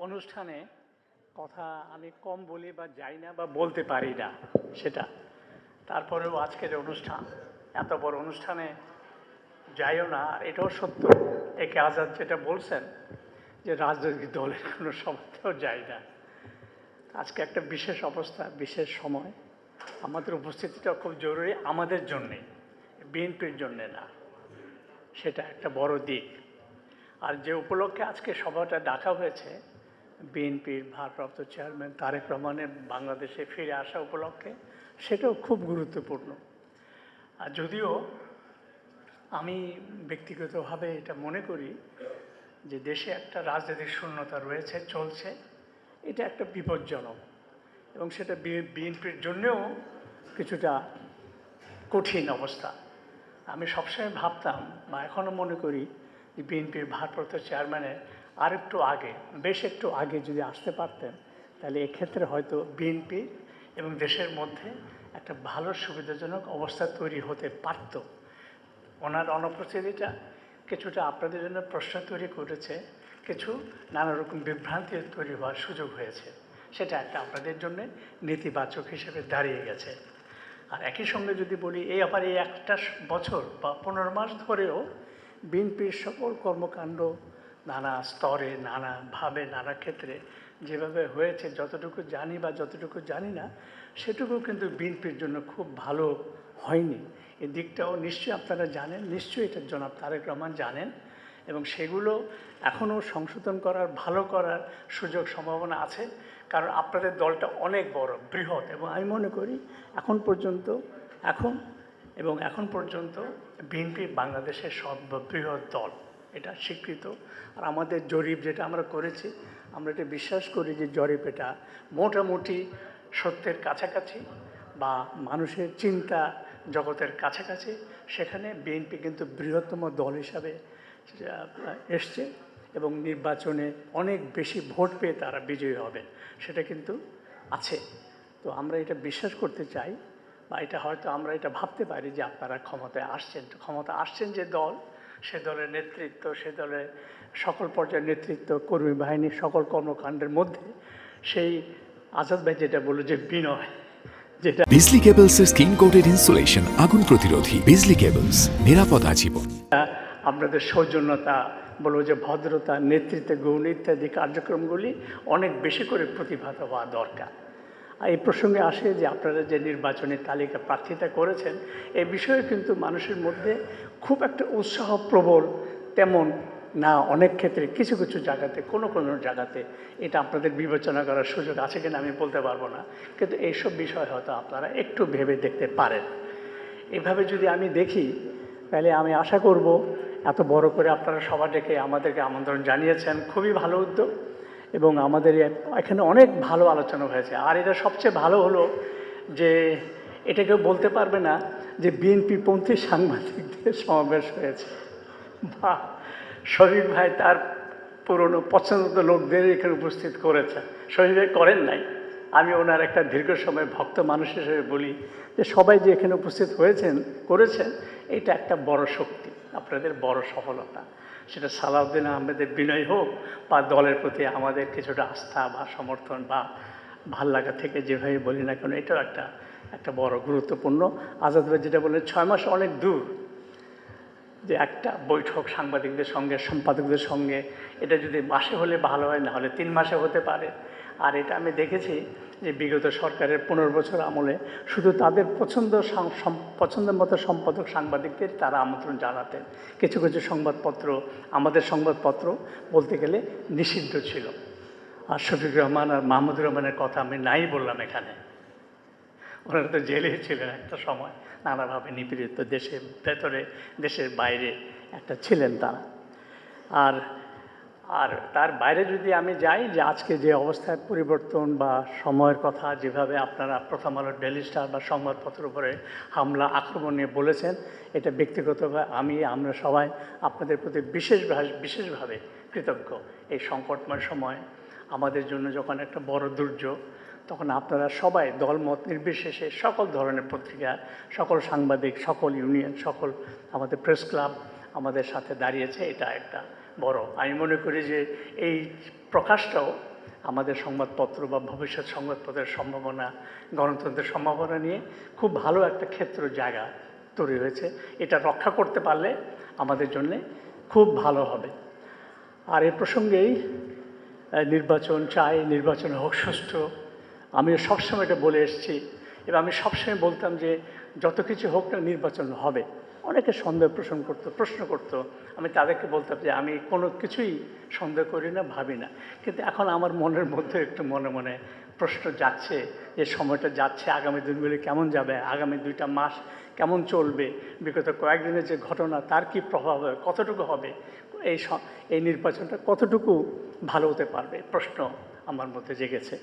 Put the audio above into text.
অনুষ্ঠানে কথা আমি কম বলি বা যাই না বা বলতে পারি না সেটা। তারপরেও আজকের অনুষ্ঠান, এত বড় অনুষ্ঠানে যাইও না, আর এটাও সত্য। একে আজাদ যেটা বলছেন যে রাজনৈতিক দলের কোনো সভাতেও যাই না। আজকে একটা বিশেষ অবস্থা, বিশেষ সময়, আমাদের উপস্থিতিটা খুব জরুরি আমাদের জন্যে, বিএনপির জন্যে না, সেটা একটা বড় দিক। আর যে উপলক্ষে আজকে সভাটা ডাকা হয়েছে, বিএনপির ভারপ্রাপ্ত চেয়ারম্যান তারেক রহমানের বাংলাদেশে ফিরে আসা উপলক্ষে, সেটাও খুব গুরুত্বপূর্ণ। আর যদিও আমি ব্যক্তিগতভাবে এটা মনে করি যে দেশে একটা রাজনৈতিক শূন্যতা রয়েছে, চলছে, এটা একটা বিপজ্জনক, এবং সেটা বিএনপির জন্যেও কিছুটা কঠিন অবস্থা। আমি সবসময় ভাবতাম বা এখনও মনে করি যে বিএনপির ভারপ্রাপ্ত চেয়ারম্যানের আরেকটু আগে, বেশ একটু আগে যদি আসতে পারতেন, তাহলে এক্ষেত্রে হয়তো বিএনপি এবং দেশের মধ্যে একটা ভালো সুবিধাজনক অবস্থা তৈরি হতে পারত। ওনার অনুপস্থিতিটা কিছুটা আপনাদের জন্য প্রশ্ন তৈরি করেছে, কিছু নানা রকম বিভ্রান্তি তৈরি হওয়ার সুযোগ হয়েছে, সেটা একটা আপনাদের জন্য নেতিবাচক হিসেবে দাঁড়িয়ে গেছে। আর একই সঙ্গে যদি বলি, এই আবার এই একটা বছর বা 15 মাস ধরেও বিএনপির সকল কর্মকাণ্ড নানা স্তরে, নানাভাবে, নানা ক্ষেত্রে যেভাবে হয়েছে, যতটুকু জানি বা যতটুকু জানি না, সেটুকু কিন্তু বিএনপির জন্য খুব ভালো হয়নি। এই দিকটাও নিশ্চয়ই আপনারা জানেন, নিশ্চয়ই এটার জনাব তারেক রহমান জানেন, এবং সেগুলো এখনও সংশোধন করার, ভালো করার সুযোগ সম্ভাবনা আছে। কারণ আপনাদের দলটা অনেক বড়, বৃহৎ, এবং আমি মনে করি এখন পর্যন্ত বিএনপি বাংলাদেশের সর্ববৃহৎ দল, এটা স্বীকৃত। আর আমাদের জরিপ যেটা আমরা করেছি, আমরা এটা বিশ্বাস করি যে জরিপ এটা মোটামুটি সত্যের কাছাকাছি বা মানুষের চিন্তা জগতের কাছাকাছি। সেখানে বিএনপি কিন্তু বৃহত্তম দল হিসাবে এসছে, এবং নির্বাচনে অনেক বেশি ভোট পেয়ে তারা বিজয়ী হবে, সেটা কিন্তু আছে। তো আমরা এটা বিশ্বাস করতে চাই, বা এটা হয়তো আমরা এটা ভাবতে পারি যে আপনারা ক্ষমতা আসছেন যে দল, সে দলের নেতৃত্ব, সে দলের সকল পর্যায়ের নেতৃত্ব, কর্মী বাহিনীর সকল কর্মকাণ্ডের মধ্যে সেই আজাদ ভাই যেটা বলল যে বিনয়, যেটা বিজলি কেবলসের স্কিন কোটেড ইনসুলেশন আগুন প্রতিরোধী। বিজলি কেবলস, নিরাপদ আজীবন। আপনাদের সৌজন্যতা, বলবো যে ভদ্রতা, নেতৃত্বে গুণ ইত্যাদি কার্যক্রমগুলি অনেক বেশি করে প্রতিভাত হওয়া দরকার। আর এই প্রসঙ্গে আসে যে আপনারা যে নির্বাচনী তালিকা প্রার্থিতা করেছেন, এই বিষয়ে কিন্তু মানুষের মধ্যে খুব একটা উৎসাহ প্রবল তেমন না। অনেক ক্ষেত্রে কিছু কিছু জায়গাতে, কোনো জায়গাতে এটা আপনাদের বিবেচনা করার সুযোগ আছে কিনা আমি বলতে পারবো না, কিন্তু এইসব বিষয় হয়তো আপনারা একটু ভেবে দেখতে পারেন। এভাবে যদি আমি দেখি, তাহলে আমি আশা করব, এত বড় করে আপনারা সভা ডেকে আমাদেরকে আমন্ত্রণ জানিয়েছেন, খুবই ভালো উদ্যোগ, এবং আমাদের এখানে অনেক ভালো আলোচনা হয়েছে। আর এটা সবচেয়ে ভালো হলো যে এটা কেউ বলতে পারবে না যে বিএনপি পন্থী সাংবাদিকদের সমাবেশ হয়েছে, বা শরীফ ভাই তার পুরনো পছন্দের লোকদের এখানে উপস্থিত করেছেন। শরীফ ভাই করেন নাই, আমি ওনার একটা দীর্ঘ সময় ভক্ত মানুষ হিসেবে বলি যে সবাই যে এখানে উপস্থিত করেছেন, এটা একটা বড় শক্তি, আপনাদের বড় সফলতা। সেটা সালাউদ্দিন আহমেদের বিনয় হোক, বা দলের প্রতি আমাদের কিছুটা আস্থা বা সমর্থন বা ভাল লাগা থেকে যেভাবে বলি না কেন, এটাও একটা বড় গুরুত্বপূর্ণ। আজাদ ভাই যেটা বললেন 6 মাস অনেক দূর, যে একটা বৈঠক সাংবাদিকদের সঙ্গে, সম্পাদকদের সঙ্গে, এটা যদি মাসে হলে ভালো হয়, না হলে 3 মাসে হতে পারে। আর এটা আমি দেখেছি যে বিগত সরকারের 15 বছর আমলে শুধু তাদের পছন্দের মতো সম্পাদক সাংবাদিকদের তারা আমন্ত্রণ জানাতেন। কিছু কিছু সংবাদপত্র, আমাদের সংবাদপত্র বলতে গেলে নিষিদ্ধ ছিল। আর শফিকুর রহমান আর মাহমুদুর রহমানের কথা আমি নাই বললাম এখানে, ওনারা তো জেলেই ছিলেন একটা সময়, নানাভাবে নিপীড়িত, দেশের ভেতরে দেশের বাইরে একটা ছিলেন তারা। আর তার বাইরে যদি আমি যাই, যে আজকে যে অবস্থার পরিবর্তন বা সময়ের কথা যেভাবে আপনারা প্রথম আলো, ডেইলি স্টার বা সংবাদপত্রের উপরে হামলা আক্রমণ নিয়ে বলেছেন, এটা ব্যক্তিগতভাবে আমরা সবাই আপনাদের প্রতি বিশেষভাবে কৃতজ্ঞ। এই সংকটময় সময় আমাদের জন্য যখন একটা বড় দুর্যোগ, তখন আপনারা সবাই দলমত নির্বিশেষে সকল ধরনের পত্রিকা, সকল সাংবাদিক, সকল ইউনিয়ন, সকল আমাদের প্রেস ক্লাব আমাদের সাথে দাঁড়িয়েছে। এটা একটা বড়, আমি মনে করি যে এই প্রকাশটাও আমাদের সংবাদপত্র বা ভবিষ্যৎ সংবাদপত্রের সম্ভাবনা, গণতন্ত্রের সম্ভাবনা নিয়ে খুব ভালো একটা ক্ষেত্র জায়গা তৈরি হয়েছে। এটা রক্ষা করতে পারলে আমাদের জন্যে খুব ভালো হবে। আর এ প্রসঙ্গেই নির্বাচন চাই, নির্বাচন হোক সুষ্ঠু। আমি সবসময় এটা বলে এসেছি এবং আমি সবসময় বলতাম যে যত কিছু হোক না নির্বাচন হবে। অনেকে সন্দেহ প্রশ্ন করতো, আমি তাদেরকে বলতাম যে আমি কোনো কিছুই সন্দেহ করি না, ভাবি না। কিন্তু এখন আমার মনের মধ্যে একটু মনে মনে প্রশ্ন যাচ্ছে যে সময়টা যাচ্ছে, আগামী দিনগুলি কেমন যাবে, আগামী 2টা মাস কেমন চলবে, বিগত কয়েকদিনের যে ঘটনা তার কি প্রভাব হবে, কতটুকু হবে, এই নির্বাচনটা কতটুকু ভালো হতে পারবে, প্রশ্ন আমার মধ্যে জেগেছে।